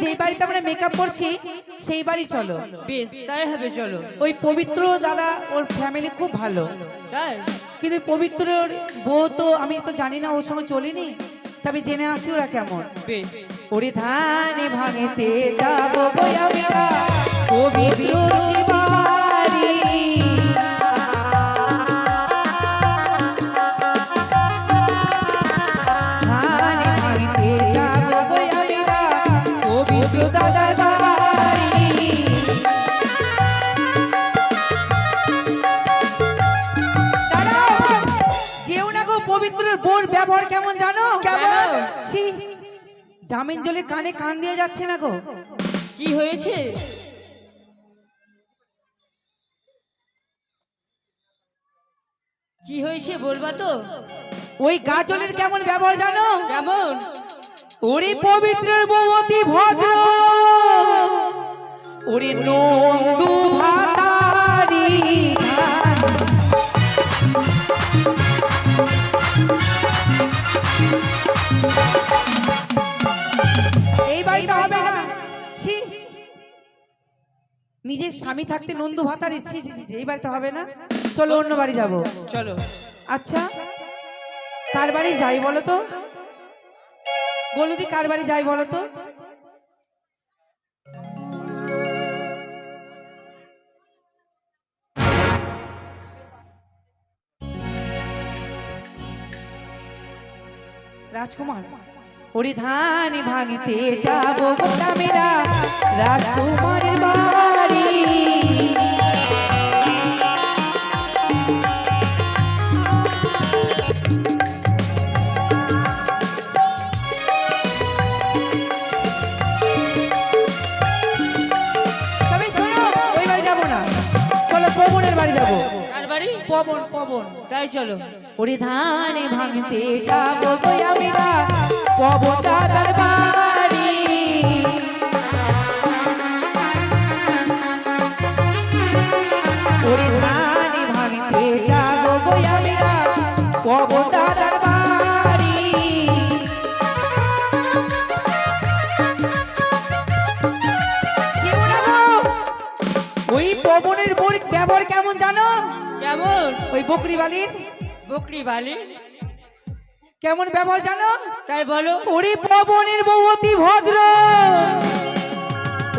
যেই বাড়িতে আমরা মেকআপ করছি সেই বাড়ি চলো। বেশ, তাই হবে, চলো। ওই পবিত্র দাদা ওর ফ্যামিলি খুব ভালো, তাই? কিন্তু পবিত্রর বউ তো আমি তো জানি না, ওর সঙ্গে চলিনি, তবে জেনে আসি ওরা কেমন। বেশ। ওরে ধানে ভাঙেতে যাবো গো আমরা পবিত্রর বাড়ি। ধানে ভাঙেতে যাবো গো আমরা পবিত্র দাদার বাড়ি। যেও না গো, পবিত্রের বোর ব্যবহার কেমন জানো? কেমন? ছি, জামিন জলে কানে কান দিয়ে যাচ্ছে না গো। কি হয়েছে? কি হয়েছে বলবা তো? ওই গাজলের কেমন ব্যবহার জানো? কেমন? ওরে পবিত্রের বউ অতি ভদ্র, ওরে নন্দু ভাতারি। এই বাড়িতে হবে না, ছি। নিজের স্বামী থাকতে নন্দু ভাতারি, ছি ছি ছি, এই বাড়িতে হবে না, চলো অন্য বাড়ি যাবো। চলো। আচ্ছা, কার বাড়ি যাই বলো তো? বলুদি, কার বাড়ি যাই বলো তো? রাজকুমার, ওরে ধান ভাঙিতে যাবো গোলামেরা রাজকুমারের বাড়ি। তবে শোনো, ওই বাড়ি যাবো না, চলো পবনের বাড়ি যাবো। কার বাড়ি? পবন, পবন। তাই চলো। ওরে ধানে ভাঙতে যাবো গো আমরা পবন দাদার বাড়ি। ওরে ধানে ভাঙতে যাবো গো আমরা পবন দাদার বাড়ি। যেও না গো, ওই পবনের বোর ব্যবহার কেমন জানো? কেমন? ওই বকরি বালির বকরি বালি কেমন ব্যবহার জানো? তাই বলো। ওরে পবনের বউ অতি ভদ্র,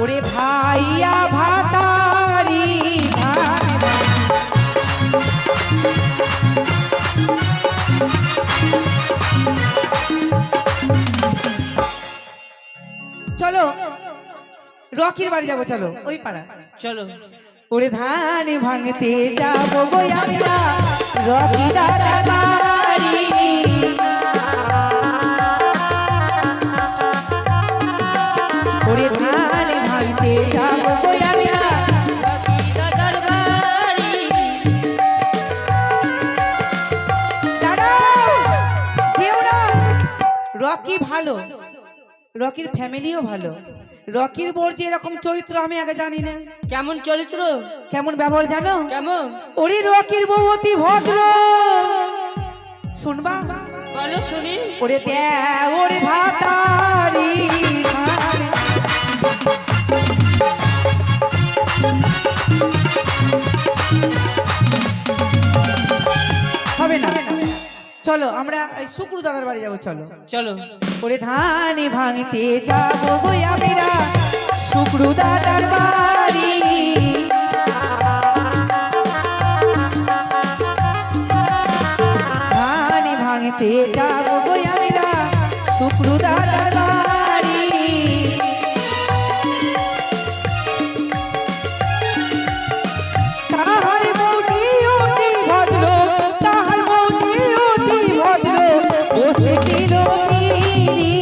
ওরে ভাইয়া ভাতারি। চলো রকির বাড়ি যাবো, চলো ওই পাড়া। চলো। ওরে ধান ভাঙতে যাবো গো আমরা রকি দাদার বাড়ি। ওরে ধান ভাঙতে যাবো গো আমরা দাদার বাড়ি। দাঁড়াও, যেও না। রকি ভালো, রকির ফ্যামিলিও ভালো, রকির বোর যে এরকম চরিত্র আমি আগে জানি না। কেমন চরিত্র? কেমন ব্যবহার জানো? কেমন? ওরে রকির বউ অতি ভদ্র, শুনবা? বলো শুনি। ওরে দে ওরে ভাতারি। হবে না, চলো আমরা শুক্র দাদার বাড়ি যাবো, চলো। চলো। ওরে ধানে ভাঙতে যাবো গো আমরা শুক্র দাদার বাড়ি। ধানে ভাঙতে যাবো গো আমরা শুক্র দাদার বাড়ি। তাহার বউটি অতি ভদ্র, তাহার বউটি অতি ভদ্র, বসেছিল তীরে।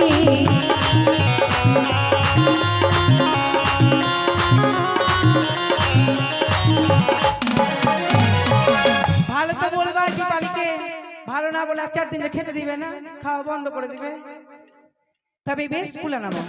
ভালো তো বলবা দীপালিকে, ভালো না বলে 4 দিন যে খেতে দিবে না, খাওয়া বন্ধ করে দিবে, তবে বেশ কুলা নামো।